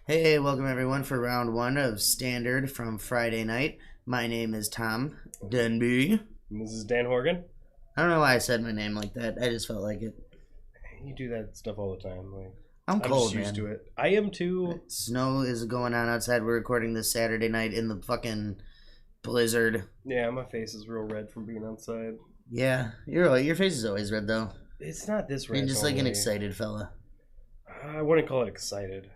Hey, welcome everyone for round one of Standard from Friday night. My name is Tom Denby. And this is Dan Horgan. I don't know why I said my name like that. I just felt like it. You do that stuff all the time. I'm cold, just used man. to it. I am too. Snow is going on outside. We're recording this Saturday night in the fucking blizzard. Yeah, my face is real red from being outside. Yeah, your face is always red though. It's not this red. You're just like an normally. excited fella. I wouldn't call it excited.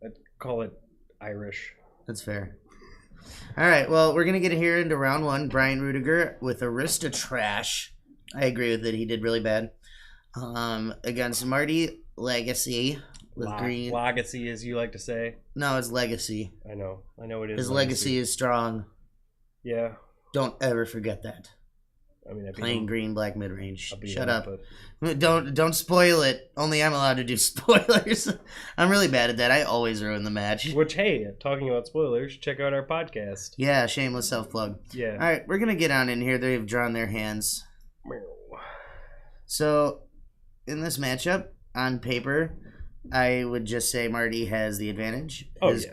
I'd call it Irish. That's fair. All right, well, we're gonna get here into round one. Bryant Ruettiger with Aristotrash. I agree with it. He did really bad. Against Marty Legacy with green. Legacy, as you like to say. No, it's Legacy. I know it is. His legacy is strong. Yeah. Don't ever forget that. I mean, Playing green black mid range. Shut up. But... Don't spoil it. Only I'm allowed to do spoilers. I'm really bad at that. I always ruin the match. Which, hey, talking about spoilers, check out our podcast. Yeah, shameless self plug. Yeah. All right, we're gonna get on in here. They've drawn their hands. So, in this matchup, on paper, I would just say Marty has the advantage.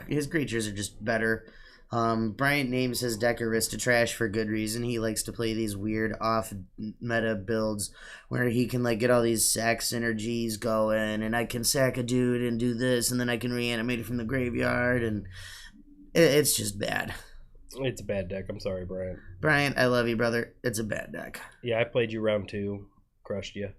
His creatures are just better. Bryant names his deck Aristotrash for good reason. He likes to play these weird off-meta builds where he can like get all these sack synergies going, and I can sack a dude and do this, and then I can reanimate it from the graveyard, and it's just bad. It's a bad deck. I'm sorry, Bryant. Bryant, I love you, brother. It's a bad deck. Yeah, I played you round 2. Crushed you.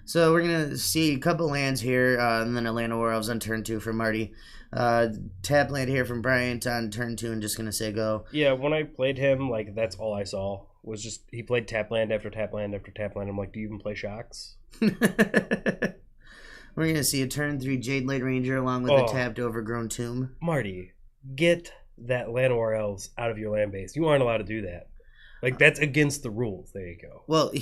So we're going to see a couple lands here, and then Atlanta War Elves on turn 2 for Marty. Tap land here from Bryant on turn 2, and just going to say go. Yeah, when I played him, like, that's all I saw. Was just, he played tap land after tap land after tap land. I'm like, do you even play shocks? We're going to see a turn 3 Jade Light Ranger along with a tapped Overgrown Tomb. Marty, get that Atlanta War Elves out of your land base. You aren't allowed to do that. Like, that's against the rules. There you go. Well,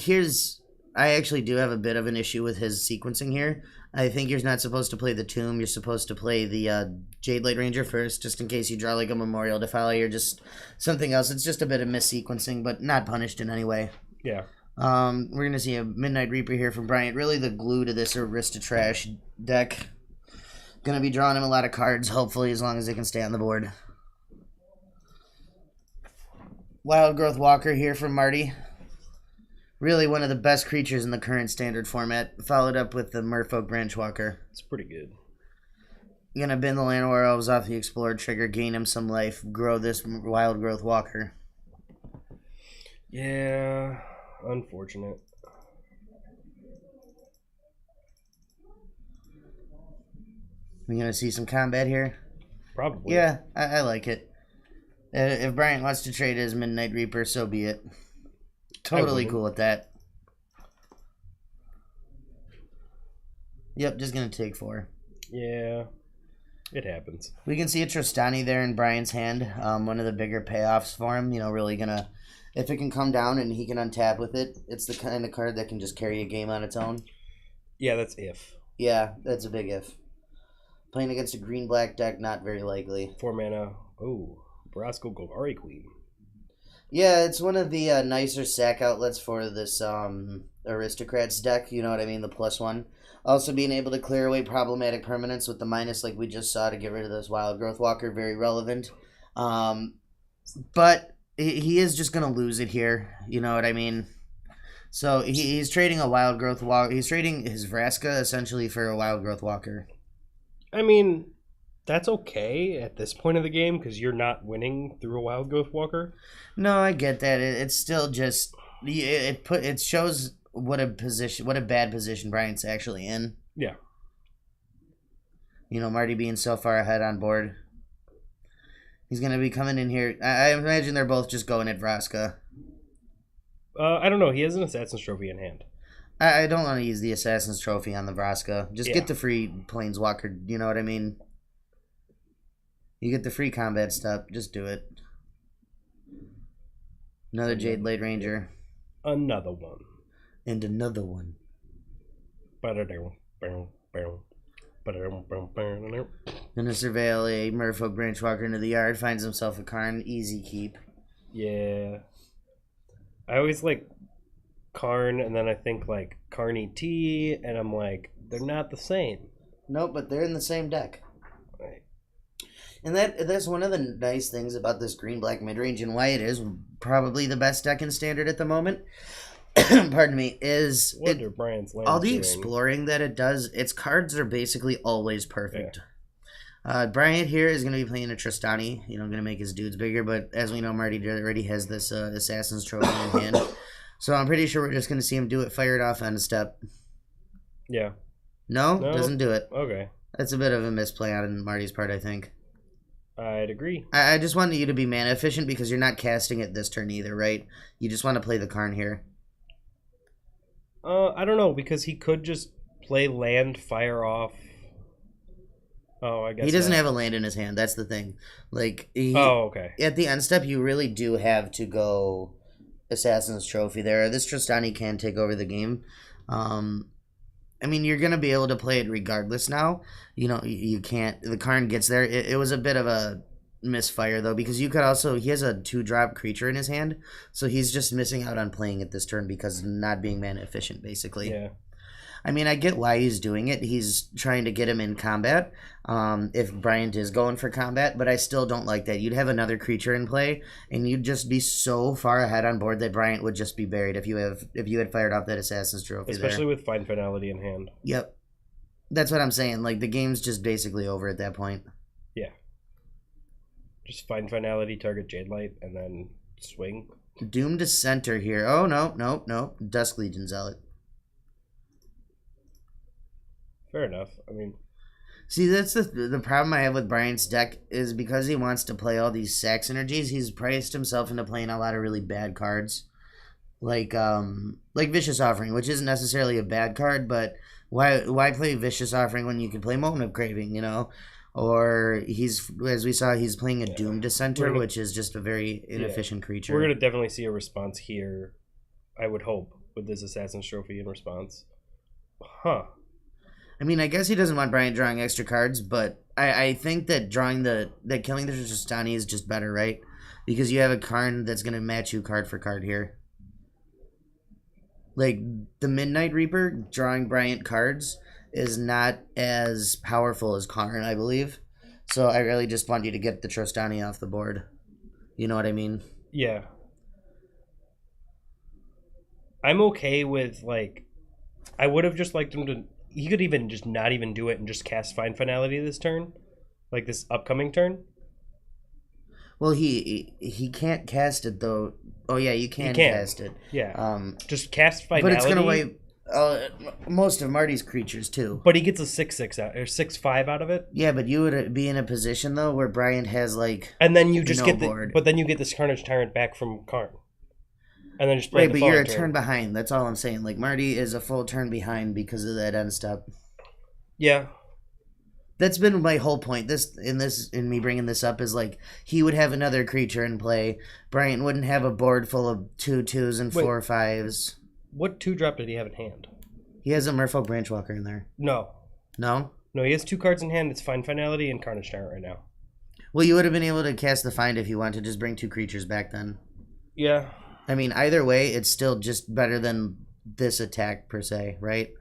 I actually do have a bit of an issue with his sequencing here. I think you're not supposed to play the Tomb. You're supposed to play the Jade Light Ranger first, just in case you draw like a Memorial Defiler or just something else. It's just a bit of missequencing, but not punished in any way. Yeah. We're going to see a Midnight Reaper here from Bryant. Really the glue to this Aristotrash deck. Going to be drawing him a lot of cards, hopefully, as long as they can stay on the board. Wild Growth Walker here from Marty. Really one of the best creatures in the current standard format, followed up with the Merfolk Branchwalker. It's pretty good. You're going to bin the Land War Elves off the Explorer trigger, gain him some life, grow this Wild Growth Walker. Yeah, unfortunate. We're going to see some combat here. Probably. Yeah, I like it. If Bryant wants to trade his Midnight Reaper, so be it. Totally cool with that. Yep, just going to take 4. Yeah, it happens. We can see a Trostani there in Brian's hand. One of the bigger payoffs for him. Really going to... If it can come down and he can untap with it, it's the kind of card that can just carry a game on its own. Yeah, that's if. Yeah, that's a big if. Playing against a green-black deck, not very likely. 4 mana. Oh, Brasco Golgari Queen. Yeah, it's one of the nicer sack outlets for this Aristocrats deck, you know what I mean, the +1. Also being able to clear away problematic permanents with the minus like we just saw to get rid of this Wild Growth Walker, very relevant. But he is just going to lose it here, you know what I mean? So he's trading a Wild Growth Walker, he's trading his Vraska essentially for a Wild Growth Walker. I mean... That's okay at this point of the game because you're not winning through a Wild Growth Walker. No, I get that. It's still just it shows what a bad position Bryant's actually in. Yeah. Marty being so far ahead on board. He's gonna be coming in here. I imagine they're both just going at Vraska. I don't know. He has an Assassin's Trophy in hand. I don't want to use the Assassin's Trophy on the Vraska. Just get the free Planeswalker. You know what I mean? You get the free combat stuff. Just do it. Another Jade Light Ranger. Another one. And another one. Gonna surveil a Merfolk Branchwalker into the yard. Finds himself a Karn. Easy keep. Yeah. I always like Karn, and then I think like Karn ET, and I'm like, they're not the same. Nope, but they're in the same deck. Right. And that's one of the nice things about this green-black mid-range and why it is probably the best deck in Standard at the moment. Pardon me, is Bryant's all the doing? exploring that it does, its cards are basically always perfect. Yeah. Bryant here is going to be playing a Tristani, going to make his dudes bigger, but as we know, Marty already has this Assassin's Trophy in hand. So I'm pretty sure we're just going to see him do it, fire it off on a step. Yeah. No, doesn't do it. Okay. That's a bit of a misplay on Marty's part, I think. I'd agree. I just wanted you to be mana efficient because you're not casting it this turn either, right? You just want to play the Karn here. I don't know, because he could just play land, fire off. Oh, I guess he doesn't have a land in his hand. That's the thing. Okay. At the end step, you really do have to go Assassin's Trophy there. This Tristani can take over the game. You're going to be able to play it regardless now. You can't. The Karn gets there. It was a bit of a misfire, though, because you could also. He has a 2-drop creature in his hand, so he's just missing out on playing it this turn because not being mana efficient, basically. Yeah. I get why he's doing it. He's trying to get him in combat, if Bryant is going for combat, but I still don't like that. You'd have another creature in play, and you'd just be so far ahead on board that Bryant would just be buried if you had fired off that Assassin's Trophy. Especially with Fine Finality in hand. Yep. That's what I'm saying. The game's just basically over at that point. Yeah. Just Fine Finality, target Jadelight, and then swing. Doom to center here. Oh, no. Dusk Legion Zealot. Fair enough. See, that's the problem I have with Bryant's deck is because he wants to play all these sack synergies, he's priced himself into playing a lot of really bad cards. Like Vicious Offering, which isn't necessarily a bad card, but why play Vicious Offering when you can play Moment of Craving, Or as we saw, he's playing a Doom Dissenter, which is just a very inefficient creature. We're going to definitely see a response here, I would hope, with this Assassin's Trophy in response. Huh. I guess he doesn't want Bryant drawing extra cards, but I think that killing the Tristani is just better, right? Because you have a Karn that's going to match you card for card here. The Midnight Reaper drawing Bryant cards is not as powerful as Karn, I believe. So I really just want you to get the Tristani off the board. You know what I mean? Yeah. I'm okay with, I would have just liked him to... He could even just not even do it and just cast Fine Finality this turn, this upcoming turn. Well, he can't cast it though. Oh yeah, you can cast it. Yeah. Just cast Finality. But it's gonna wipe most of Marty's creatures too. But he gets a 6/6 out or 6/5 out of it. Yeah, but you would be in a position though where Bryant has and then you just no get board. But then you get this Carnage Tyrant back from Karn. And then just play but you're a turn behind. That's all I'm saying. Marty is a full turn behind because of that end step. Yeah. That's been my whole point. In me bringing this up is he would have another creature in play. Bryant wouldn't have a board full of 2/2s and 4/5s. What 2-drop did he have in hand? He has a Merfolk Branchwalker in there. No, he has 2 cards in hand. It's Fine Finality and Carnage Tyrant right now. Well, you would have been able to cast the Find if you want to just bring 2 creatures back then. Yeah. Either way, it's still just better than this attack, per se, right?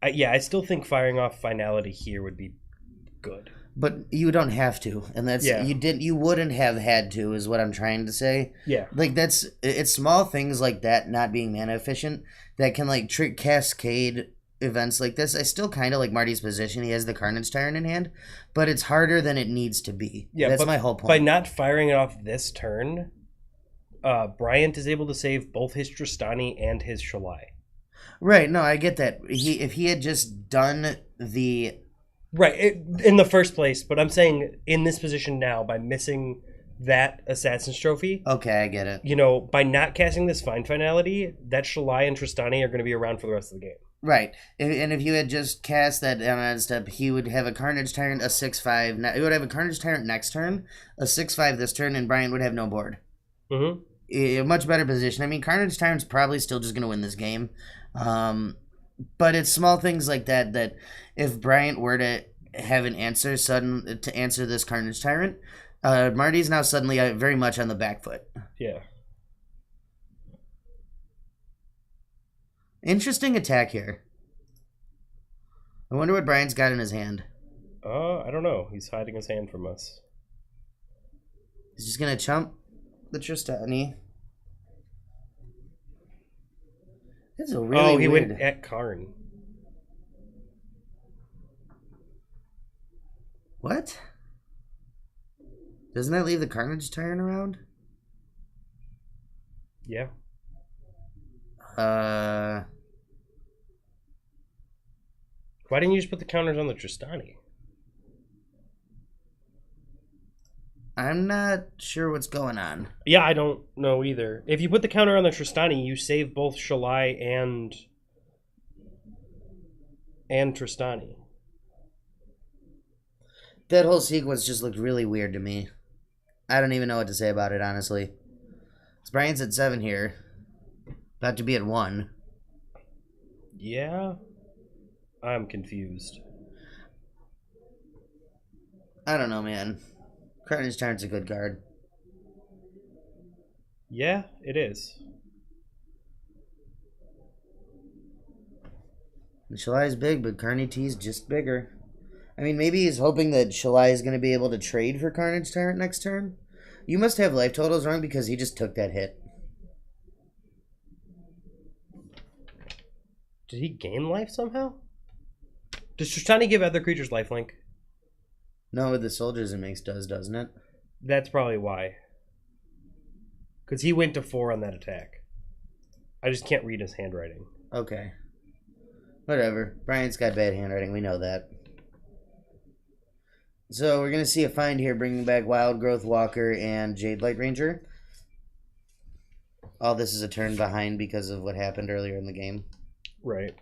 I still think firing off Finality here would be good. But you don't have to, and that's you wouldn't have had to, is what I'm trying to say. Yeah. It's small things like that not being mana efficient that can trick cascade events like this. I still kind of like Marty's position. He has the Carnage Tyrant in hand, but it's harder than it needs to be. Yeah, that's my whole point. By not firing it off this turn, Bryant is able to save both his Tristani and his Shalai. Right, no, I get that. If he had just done the... Right, in the first place, but I'm saying in this position now, by missing that Assassin's Trophy... Okay, I get it. By not casting this Fine Finality, that Shalai and Tristani are going to be around for the rest of the game. Right, and if you had just cast that on that step, he would have a Carnage Tyrant, a 6/5. He would have a Carnage Tyrant next turn, a 6/5 this turn, and Bryant would have no board. Mm-hmm. A much better position. Carnage Tyrant's probably still just going to win this game. But it's small things like that if Bryant were to have an answer to answer this Carnage Tyrant, Marty's now suddenly very much on the back foot. Yeah. Interesting attack here. I wonder what Bryant's got in his hand. I don't know. He's hiding his hand from us. He's just gonna chump the Tristani. That's a really he weird... went at Karn. What? Doesn't that leave the Carnage Tyrant around? Yeah. Why didn't you just put the counters on the Tristani? I'm not sure what's going on. Yeah, I don't know either. If you put the counter on the Tristani, you save both Shalai and Tristani. That whole sequence just looked really weird to me. I don't even know what to say about it, honestly. Bryant's at 7 here. About to be at 1. Yeah. I'm confused. I don't know, man. Carnage Tyrant's a good card. Yeah, it is. Shalai's big, but Carney T's just bigger. I mean, maybe he's hoping that Shalai is going to be able to trade for Carnage Tyrant next turn. You must have life totals wrong because he just took that hit. Did he gain life somehow? Does Tristani give other creatures lifelink? No, with the soldiers it makes does, doesn't it? That's probably why. Because he went to 4 on that attack. I just can't read his handwriting. Okay. Whatever. Bryant's got bad handwriting. We know that. So we're going to see a find here bringing back Wild Growth Walker and Jade Light Ranger. All this is a turn behind because of what happened earlier in the game. Right.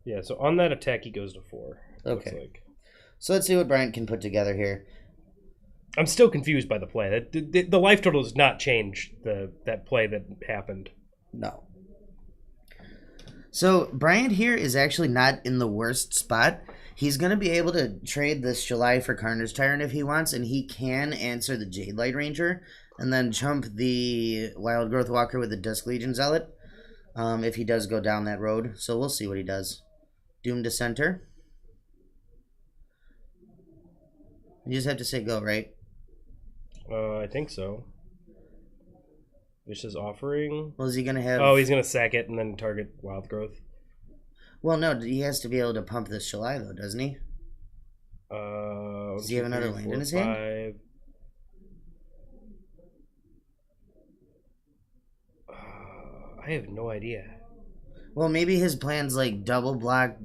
Yeah, so on that attack he goes to 4. Okay. Like. So let's see what Bryant can put together here. I'm still confused by the play. The life total does not change that play that happened. No. So Bryant here is actually not in the worst spot. He's going to be able to trade this Shalai for Carnage Tyrant if he wants, and he can answer the Jade Light Ranger and then jump the Wild Growth Walker with the Dusk Legion Zealot if he does go down that road. So we'll see what he does. Doom Dissenter. You just have to say go, right? I think so. Vicious Offering. Well, is he going to have... Oh, he's going to sack it and then target Wild Growth. Well, no, he has to be able to pump this Shalai, though, doesn't he? Does he have another land in his hand? I have no idea. Well, maybe his plan's like double block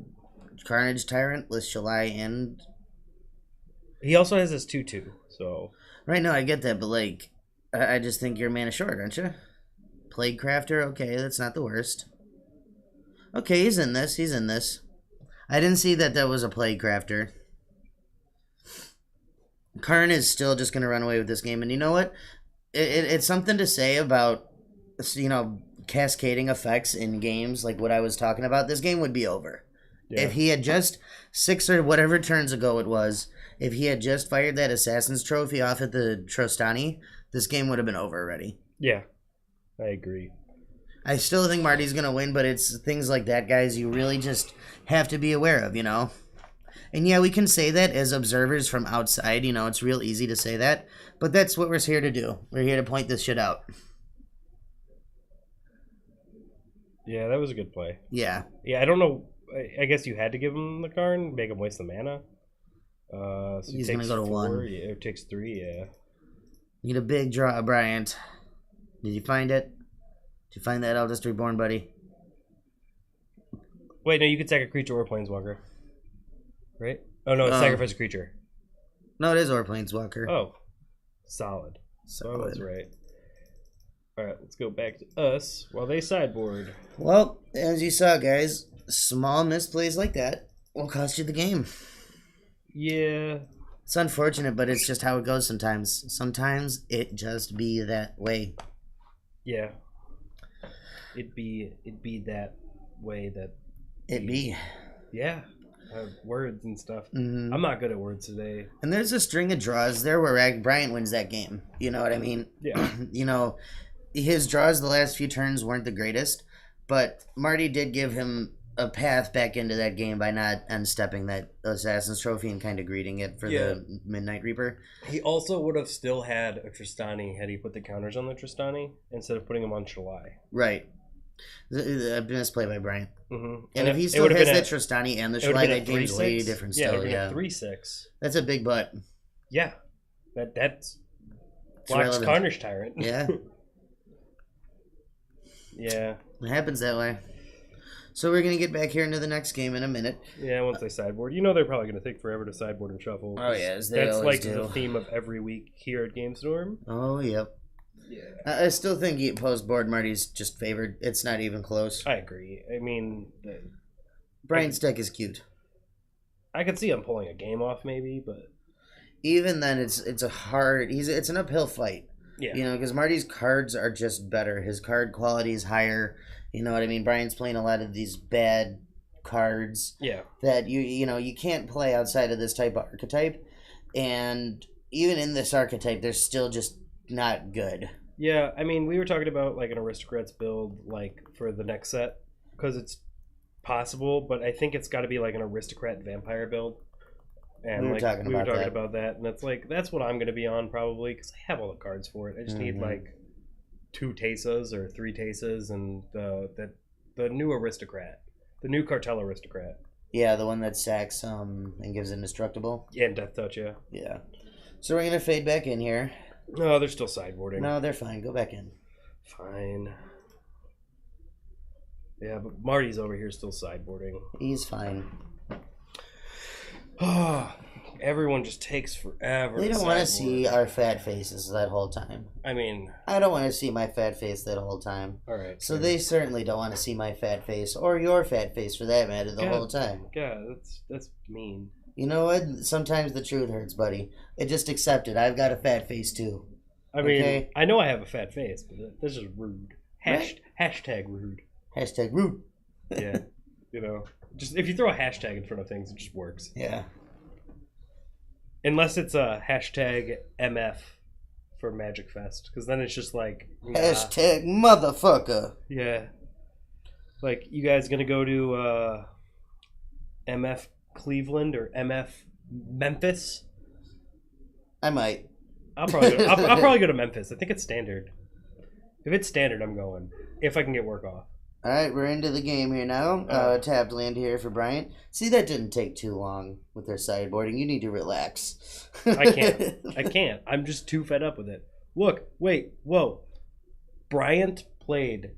Carnage Tyrant with Shalai and... He also has this 2/2, so... Right, no, I get that, but like, I just think you're mana short, aren't you? Plague Crafter, okay, that's not the worst. Okay, he's in this, he's in this. I didn't see that was a Plague Crafter. Karn is still just going to run away with this game, and you know what? It's something to say about, you know, cascading effects in games, like what I was talking about. This game would be over. Yeah. If he had just 6 or whatever turns ago it was, if he had just fired that Assassin's Trophy off at the Trostani, this game would have been over already. Yeah, I agree. I still think Marty's going to win, but it's things like that, guys, you really just have to be aware of, you know? And yeah, we can say that as observers from outside, you know, it's real easy to say that, but that's what we're here to do. We're here to point this shit out. Yeah, that was a good play. Yeah. Yeah, I don't know. I guess you had to give him the Karn, make him waste the mana. So he's going to go to 1. Yeah, it takes 3, yeah. You get a big draw, Bryant. Did you find it? Did you find that Eldest Reborn, buddy? Wait, no, you could sack a creature or a Planeswalker. Right? Oh, no, it's sacrifice a creature. No, it is or Planeswalker. Oh. Solid. So I was right. Alright, let's go back to us while they sideboard. Well, as you saw, guys, small misplays like that will cost you the game. Yeah. It's unfortunate, but it's just how it goes sometimes. Sometimes it just be that way. Yeah. It'd be that way that... It be. Yeah. Words and stuff. Mm-hmm. I'm not good at words today. And there's a string of draws there where Bryant wins that game. You know what I mean? Yeah. You know, his draws the last few turns weren't the greatest, but Marty did give him a path back into that game by not unstepping that Assassin's Trophy and kind of greeting it for the Midnight Reaper. He also would have still had a Tristani had he put the counters on the Tristani instead of putting them on Shalai. Right. A misplay by Bryant. Mm-hmm. And if he still has that Tristani and the Shalai, that game's way different still. Yeah, 3-6. That's a big butt. Yeah. That's blocks Carnage Tyrant. Yeah. Yeah. It happens that way. So we're going to get back here into the next game in a minute. Yeah, once they sideboard. You know they're probably going to take forever to sideboard and shuffle. Oh, yeah, as they that's always like do. the theme of every week here at GameStorm. Oh, yep. Yeah. I still think post-board Marty's just favored. It's not even close. I agree. I mean... Bryant's deck is cute. I could see him pulling a game off maybe, but... Even then, it's a hard... It's an uphill fight. Yeah. You know, because Marty's cards are just better. His card quality is higher. You know what I mean? Bryant's playing a lot of these bad cards. Yeah. That you can't play outside of this type of archetype. And even in this archetype, they're still just not good. Yeah, I mean, we were talking about like an Aristocrats build like for the next set because it's possible, but I think it's got to be like an Aristocrat Vampire build. And we were talking about that, and it's like that's what I'm going to be on probably because I have all the cards for it. I just need like 2 Tesas or 3 Tesas and the new Aristocrat, the new Cartel Aristocrat. Yeah, the one that sacks and gives indestructible. Yeah, and Death Touch. Yeah. Yeah. So we're gonna fade back in here. No, they're still sideboarding. No, they're fine. Go back in. Fine. Yeah, but Marty's over here still sideboarding. He's fine. Everyone just takes forever. They don't want to see our fat faces that whole time. I mean... I don't want to see my fat face that whole time. Alright. So they certainly don't want to see my fat face, or your fat face for that matter, the whole time. Yeah, that's mean. You know what? Sometimes the truth hurts, buddy. Just accept it. I've got a fat face too. I mean, I know I have a fat face, but this is rude. Hashtag rude. Hashtag rude. Yeah. You know, just if you throw a hashtag in front of things, it just works. Yeah. Unless it's a hashtag MF for Magic Fest, because then it's just like hashtag motherfucker. Yeah. Like, you guys gonna go to MF Cleveland or MF Memphis? I might. I'll probably go to Memphis. I think it's standard. If it's standard, I'm going. If I can get work off. All right, we're into the game here now. Tapped land here for Bryant. See, that didn't take too long with their sideboarding. You need to relax. I can't. I'm just too fed up with it. Look, wait, whoa. Bryant played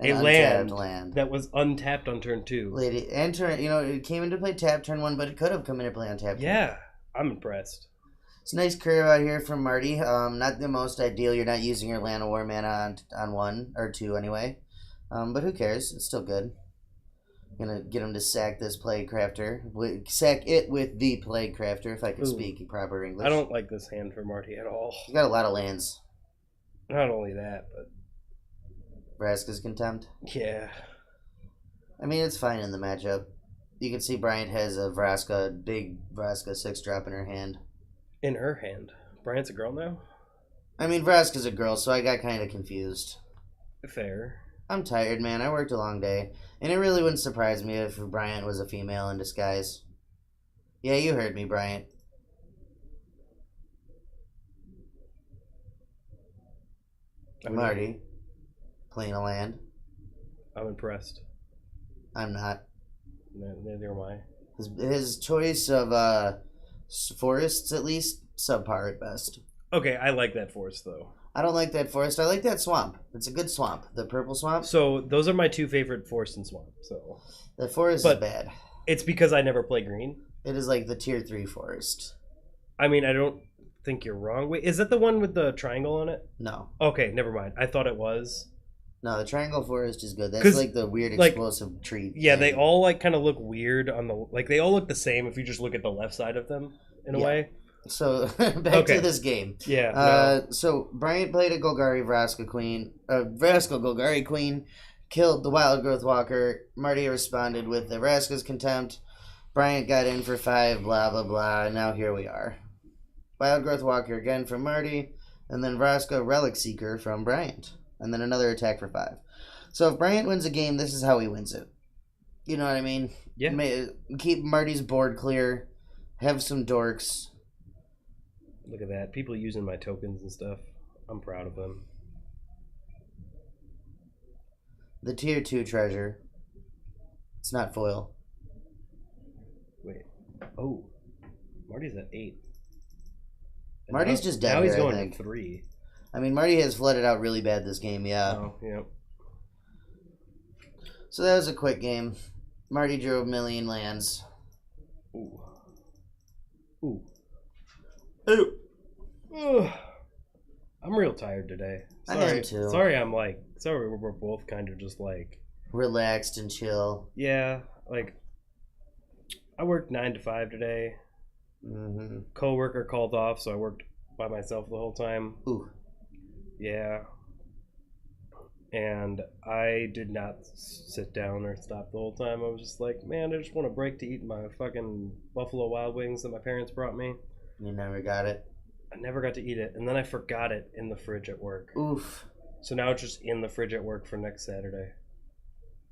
a land that was untapped on turn 2. It came into play tap turn 1, but it could have come into play on tap. Yeah, I'm impressed. It's a nice curve out here from Marty. Not the most ideal. You're not using your Land of War mana on 1 or 2 anyway. But who cares? It's still good. I'm gonna get him to sack this Plague Crafter. Sack it with the Plague Crafter, if I can speak proper English. I don't like this hand for Marty at all. He's got a lot of lands. Not only that, but... Vraska's Contempt? Yeah. I mean, it's fine in the matchup. You can see Bryant has a big Vraska 6-drop in her hand. In her hand? Bryant's a girl now? I mean, Vraska's a girl, so I got kind of confused. Fair. I'm tired, man. I worked a long day. And it really wouldn't surprise me if Bryant was a female in disguise. Yeah, you heard me, Bryant. Marty. Playing a land. I'm impressed. I'm not. Neither am I. His choice of forests, at least, subpar at best. Okay, I like that forest, though. I don't like that forest. I like that swamp. It's a good swamp. The purple swamp. So those are my 2 favorite forest and swamp. So the forest is bad. It's because I never play green. It is like the tier 3 forest. I mean, I don't think you're wrong. Wait, is that the one with the triangle on it? No. Okay, never mind. I thought it was. No, the triangle forest is good. That's like the weird explosive tree. Yeah, they all like kind of look weird on the they all look the same if you just look at the left side of them in a way. So back to this game. Yeah. So Bryant played a Golgari Vraska Queen. Vraska Golgari Queen killed the Wild Growth Walker. Marty responded with the Vraska's Contempt. Bryant got in for 5. Blah blah blah. And now here we are. Wild Growth Walker again from Marty, and then Vraska Relic Seeker from Bryant, and then another attack for 5. So if Bryant wins a game, this is how he wins it. You know what I mean? Yeah. Keep Marty's board clear. Have some dorks. Look at that. People using my tokens and stuff. I'm proud of them. The tier 2 treasure. It's not foil. Wait. Oh. Marty's at 8. And Marty's just dead. Now he's here, going to 3. I mean, Marty has flooded out really bad this game, yeah. Oh, yeah. So that was a quick game. Marty drove million lands. Ooh. Ooh. Ooh. I'm real tired today. Sorry. I am too. Sorry we're both kind of just like... relaxed and chill. Yeah, like, I worked 9 to 5 today. Mm-hmm. Co-worker called off, so I worked by myself the whole time. Ooh. Yeah. And I did not sit down or stop the whole time. I was just like, man, I just want a break to eat my fucking Buffalo Wild Wings that my parents brought me. You never got it? I never got to eat it. And then I forgot it in the fridge at work. Oof. So now it's just in the fridge at work for next Saturday.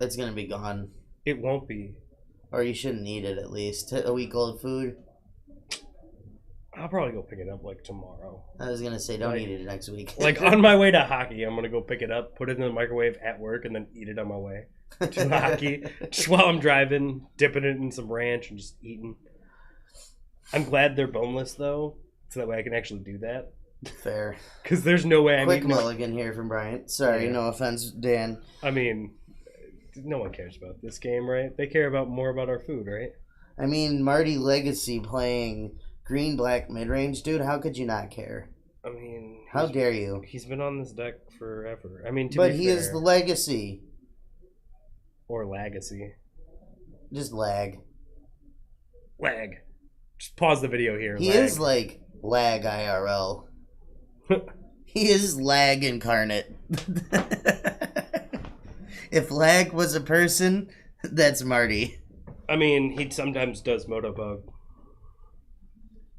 It's going to be gone. It won't be. Or you shouldn't eat it, at least. A week old food. I'll probably go pick it up like tomorrow. I was going to say, don't eat it next week. Like on my way to hockey, I'm going to go pick it up, put it in the microwave at work, and then eat it on my way to hockey. Just while I'm driving, dipping it in some ranch and just eating. I'm glad they're boneless, though, so that way I can actually do that. Fair. Because there's no way I'm Quick mulligan here from Bryant. Sorry, no offense, Dan. I mean, no one cares about this game, right? They care more about our food, right? I mean, Marty Legacy playing green-black midrange, dude. How could you not care? I mean, how dare you? He's been on this deck forever. I mean, but he is the legacy. Or legacy. Just lag. Lag. Just pause the video here. He is like lag IRL. He is lag incarnate. If lag was a person, that's Marty. I mean, he sometimes does Motobug.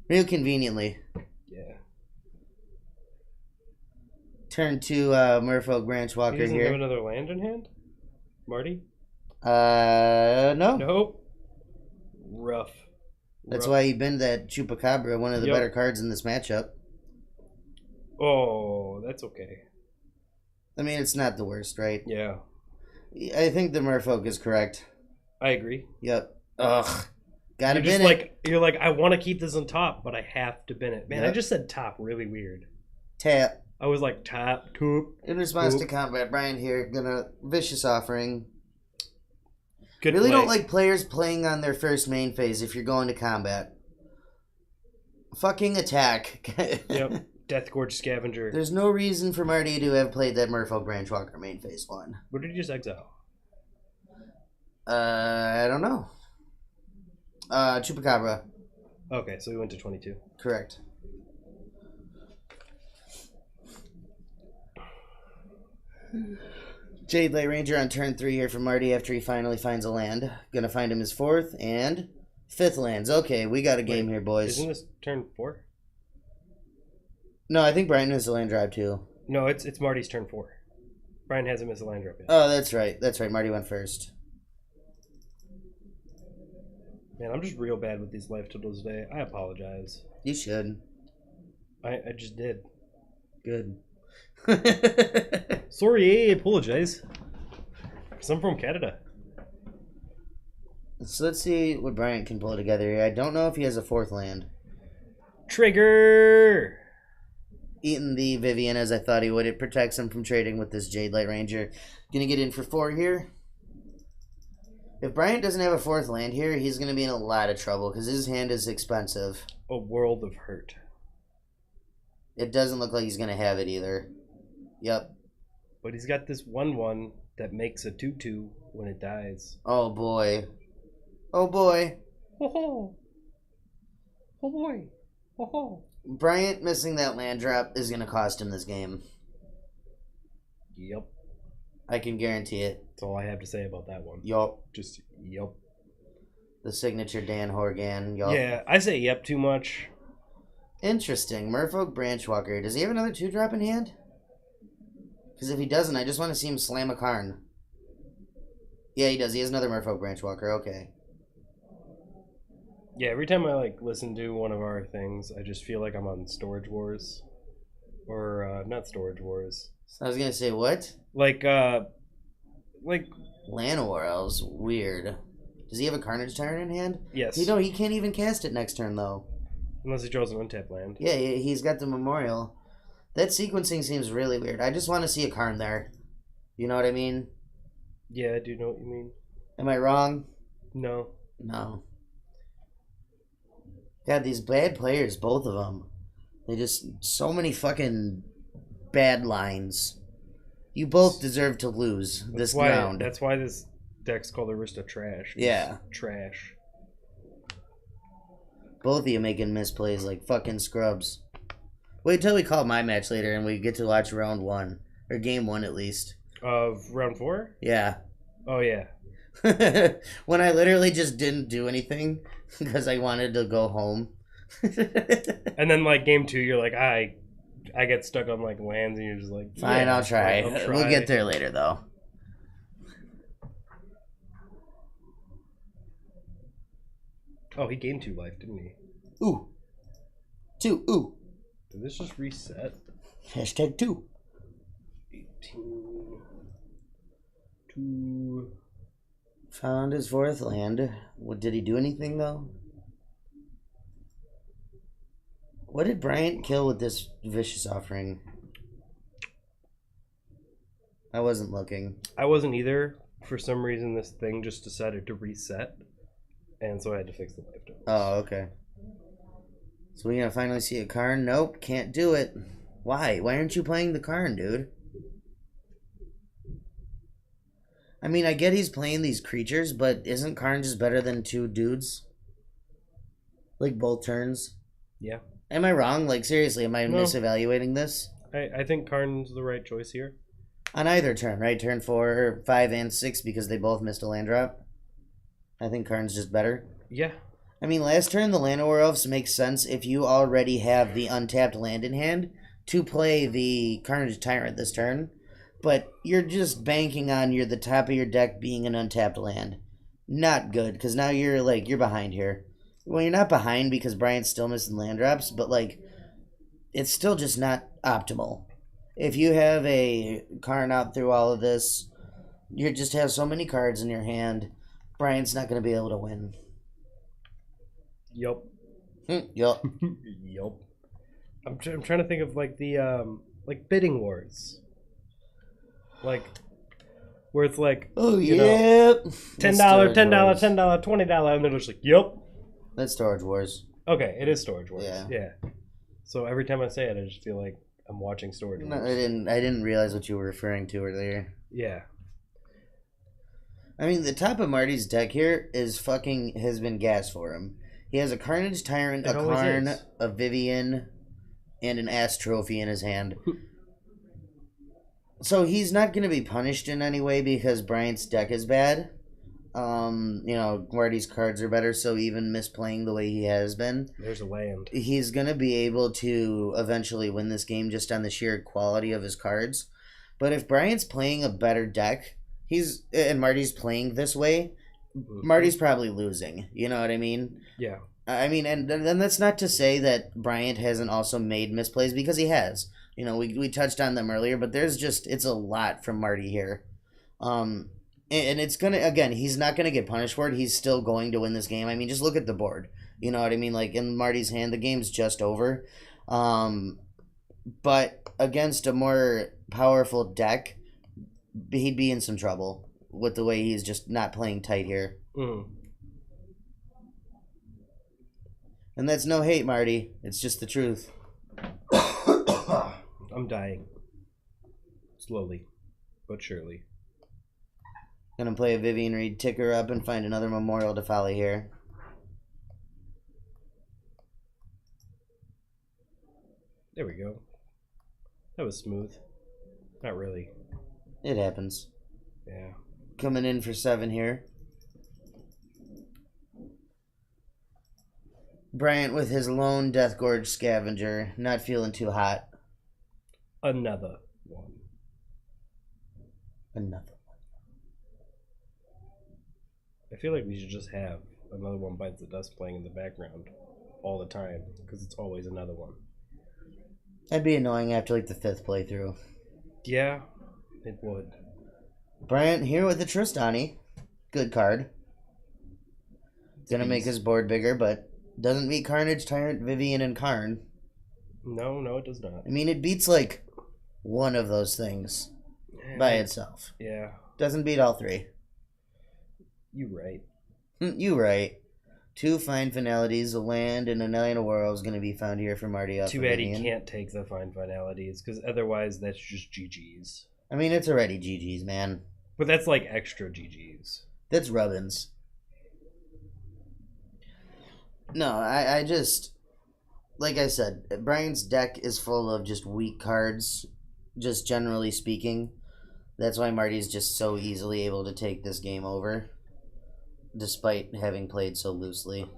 Real conveniently. Yeah. Turn to Merfolk Branchwalker here. He doesn't have another land in hand? Marty? No. Nope. Rough. That's why he been that Chupacabra, one of the better cards in this matchup. Oh, that's okay. I mean, it's not the worst, right? Yeah. I think the Merfolk is correct. I agree. Yep. Ugh. Gotta bin it. You're like, I want to keep this on top, but I have to bin it. Man, I just said top really weird. Tap. I was like, top, toop. In response to combat, Bryant here, gonna Vicious Offering. Good really play. Don't like players playing on their first main phase if you're going to combat. Fucking attack. Yep. Death Gorge Scavenger. There's no reason for Marty to have played that Merfolk Branchwalker main phase 1. What did he just exile? I don't know. Chupacabra. Okay, so we went to 22. Correct. Jade Light Ranger on turn 3 here for Marty after he finally finds a land. Gonna find him his 4th and 5th lands. Okay, we got a game here, boys. Isn't this turn 4? No, I think Brian has a land drive too. No, it's Marty's turn 4. Brian hasn't missed a land drop yet. Oh, that's right. That's right. Marty went first. Man, I'm just real bad with these life totals today. I apologize. You should. I just did. Good. Sorry, I apologize. Because I'm from Canada. So let's see what Bryant can pull together here. I don't know if he has a 4th land. Trigger! Eating the Vivian as I thought he would. It protects him from trading with this Jade Light Ranger. Gonna get in for 4 here. If Bryant doesn't have a 4th land here, he's gonna be in a lot of trouble because his hand is expensive. A world of hurt. It doesn't look like he's gonna have it either. Yep. But he's got this 1/1 that makes a 2/2 when it dies. Oh boy. Oh boy. Ho ho. Oh boy. Ho ho. Bryant missing that land drop is going to cost him this game. Yep. I can guarantee it. That's all I have to say about that one. Yup. Just, yep. The signature Dan Horgan. Yup. Yeah, I say yep too much. Interesting. Merfolk Branchwalker. Does he have another 2-drop in hand? Because if he doesn't, I just want to see him slam a Karn. Yeah, he does. He has another Merfolk Branchwalker. Okay. Yeah, every time I like listen to one of our things, I just feel like I'm on Storage Wars, or not Storage Wars. I was gonna say what? Like Llanowar Elves. Weird. Does he have a Carnage Tyrant in hand? Yes. You know, he can't even cast it next turn though. Unless he draws an untapped land. Yeah, he's got the Memorial. That sequencing seems really weird. I just want to see a Karn there. You know what I mean? Yeah, I do know what you mean. Am I wrong? No. No. God, these bad players, both of them. They just so many fucking bad lines. You both deserve to lose this ground. That's why this deck's called Aristotrash. Yeah. Trash. Both of you making misplays like fucking scrubs. Wait till we call my match later and we get to watch round 1. Or game 1 at least. Of round 4? Yeah. Oh, yeah. When I literally just didn't do anything because I wanted to go home. And then like game 2, you're like, I get stuck on like lands, and you're just like, fine, yeah, I'll try. We'll get there later though. Oh, he gained 2 life, didn't he? Ooh. 2. Ooh. Did this just reset? Hashtag 2. 18. 2. Found his 4th land. What, did he do anything though? What did Bryant kill with this Vicious Offering? I wasn't looking. I wasn't either. For some reason, this thing just decided to reset, and so I had to fix the life totals. Oh, okay. So we gonna finally see a Karn? Nope, can't do it. Why? Why aren't you playing the Karn, dude? I mean, I get he's playing these creatures, but isn't Karn just better than 2 dudes? Like both turns? Yeah. Am I wrong? Like, seriously, am I misevaluating this? I think Karn's the right choice here. On either turn, right? Turn 4, 5, and 6, because they both missed a land drop. I think Karn's just better. Yeah. I mean, last turn, the Llanowar Elves makes sense if you already have the untapped land in hand to play the Carnage Tyrant this turn. But you're just banking on the top of your deck being an untapped land. Not good, because now you're behind here. Well, you're not behind because Bryant's still missing land drops, but it's still just not optimal. If you have a Karn out through all of this, you just have so many cards in your hand, Bryant's not going to be able to win. Yup. Yup. Yup. I'm trying to think of the bidding wars. Where it's like, oh, yeah, $10, $10, $10, $20, and they're just like, yup. That's Storage Wars. Okay, it is Storage Wars. Yeah. So every time I say it, I just feel like I'm watching Storage Wars. No, I didn't realize what you were referring to earlier. Yeah. I mean, the top of Marty's deck here has been gas for him. He has a Carnage Tyrant, a Karn, a Vivian, and an Ass Trophy in his hand. So he's not going to be punished in any way because Bryant's deck is bad. Marty's cards are better, so even misplaying the way he has been, there's a land. He's going to be able to eventually win this game just on the sheer quality of his cards. But if Bryant's playing a better deck, and Marty's playing this way, Marty's probably losing. You know what I mean? Yeah. I mean, and that's not to say that Bryant hasn't also made misplays, because he has. We touched on them earlier, but it's a lot from Marty here. And it's going to, again, he's not going to get punished for it. He's still going to win this game. I mean, just look at the board. You know what I mean? In Marty's hand, the game's just over. But against a more powerful deck, he'd be in some trouble with the way he's just not playing tight here. Mm. And that's no hate, Marty. It's just the truth. I'm dying. Slowly, but surely. Gonna play a Vivian Reed, tick her up, and find another Memorial to follow here. There we go. That was smooth. Not really. It happens. Yeah. Coming in for 7 here. Bryant with his lone Death Gorge Scavenger. Not feeling too hot. Another one. I feel like we should just have another One Bites the Dust playing in the background all the time, because it's always another one. That'd be annoying after like the 5th playthrough. Yeah, it would. Bryant here with the Tristani. Good card. Gonna make his board bigger, but doesn't beat Carnage, Tyrant, Vivian, and Karn. No, it does not. I mean, it beats like one of those things by itself. Yeah. Doesn't beat all 3. You right. You right. 2 fine finalities, a land, and a Nine of Worlds going to be found here for Marty. Too bad he can't take the fine finalities, because otherwise that's just GG's. I mean, it's already GG's, man. But that's like extra GG's. That's rubbins. No, I just... Like I said, Brian's deck is full of just weak cards, just generally speaking. That's why Marty's just so easily able to take this game over, despite having played so loosely.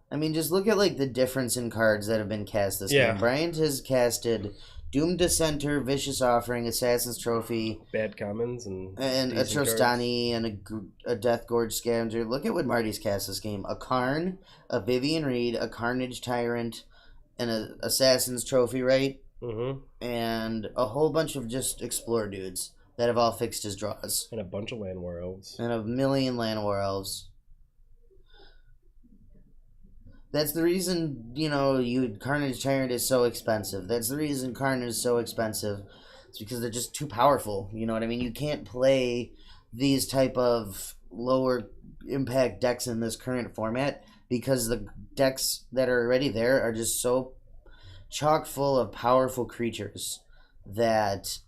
I mean, just look at like the difference in cards that have been cast this game. Bryant has casted Doomed Dissenter, Vicious Offering, Assassin's Trophy, Bad Commons, and a Trostani, and a Death Gorge Scavenger. Look at what Marty's cast this game. A Karn, a Vivian Reed, a Carnage Tyrant, and a Assassin's Trophy, right? Mm-hmm. And a whole bunch of just Explore dudes that have all fixed his draws. And a bunch of Land War Elves. And a million Land War Elves. That's the reason, Carnage Tyrant is so expensive. That's the reason Karn is so expensive. It's because they're just too powerful. You know what I mean? You can't play these type of lower impact decks in this current format because the decks that are already there are just so chock full of powerful creatures that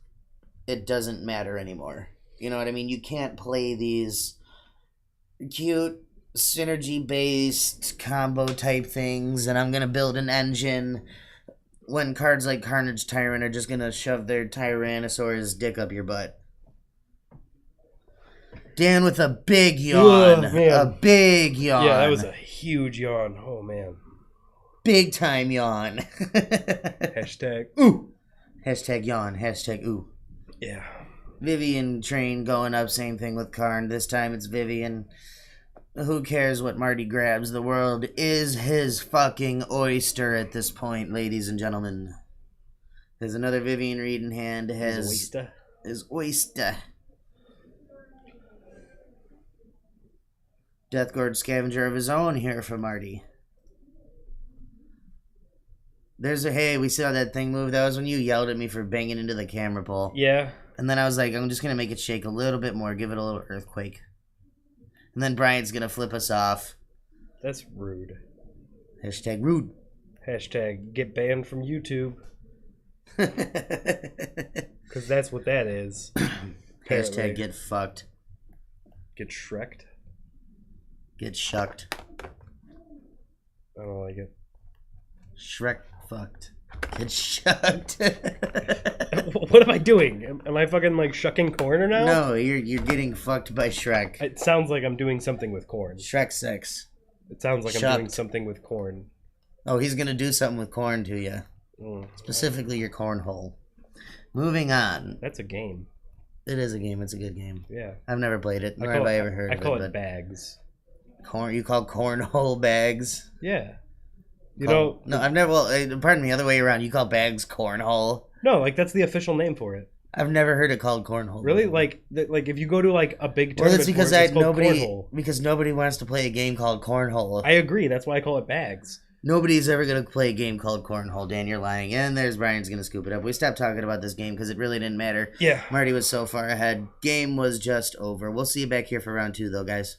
it doesn't matter anymore. You know what I mean? You can't play these cute synergy based combo type things and I'm gonna build an engine when cards like Carnage Tyrant are just gonna shove their Tyrannosaurus dick up your butt. Dan with a big yawn. A big yawn. Yeah, that was a huge yawn. Oh man. Big time yawn. Hashtag ooh. Hashtag yawn. Hashtag ooh. Yeah. Vivian train going up, same thing with Karn. This time it's Vivian. Who cares what Marty grabs? The world is his fucking oyster at this point, ladies and gentlemen. There's another Vivian Reed in hand. His oyster. Death Gorge Scavenger of his own here for Marty. There's a, hey, we saw that thing move. That was when you yelled at me for banging into the camera pole. Yeah. And then I was like, I'm just going to make it shake a little bit more. Give it a little earthquake. And then Bryant's going to flip us off. That's rude. Hashtag rude. Hashtag get banned from YouTube. Because that's what that is. Hashtag get fucked. Get shreked. Get shucked. I don't like it. Shrek fucked. Get shucked. What am I doing? Am I fucking like shucking corn now? No, you're getting fucked by Shrek. It sounds like I'm doing something with corn. Shrek sex. It sounds like Shucked. I'm doing something with corn. Oh, he's gonna do something with corn to you. Specifically your cornhole. Moving on. That's a game. It is a game. It's a good game. Yeah. I've never played it. Nor have I ever heard of it. I call it bags. Corn? You call cornhole bags? Yeah. No, I've never. Well, pardon me. Other way around. You call bags cornhole? No, like that's the official name for it. I've never heard it called cornhole. Really? Before. Like if you go to like a big tournament, well, that's because because nobody wants to play a game called cornhole. I agree. That's why I call it bags. Nobody's ever gonna play a game called cornhole. Dan, you're lying. And there's Brian's gonna scoop it up. We stopped talking about this game because it really didn't matter. Yeah. Marty was so far ahead. Game was just over. We'll see you back here for round 2, though, guys.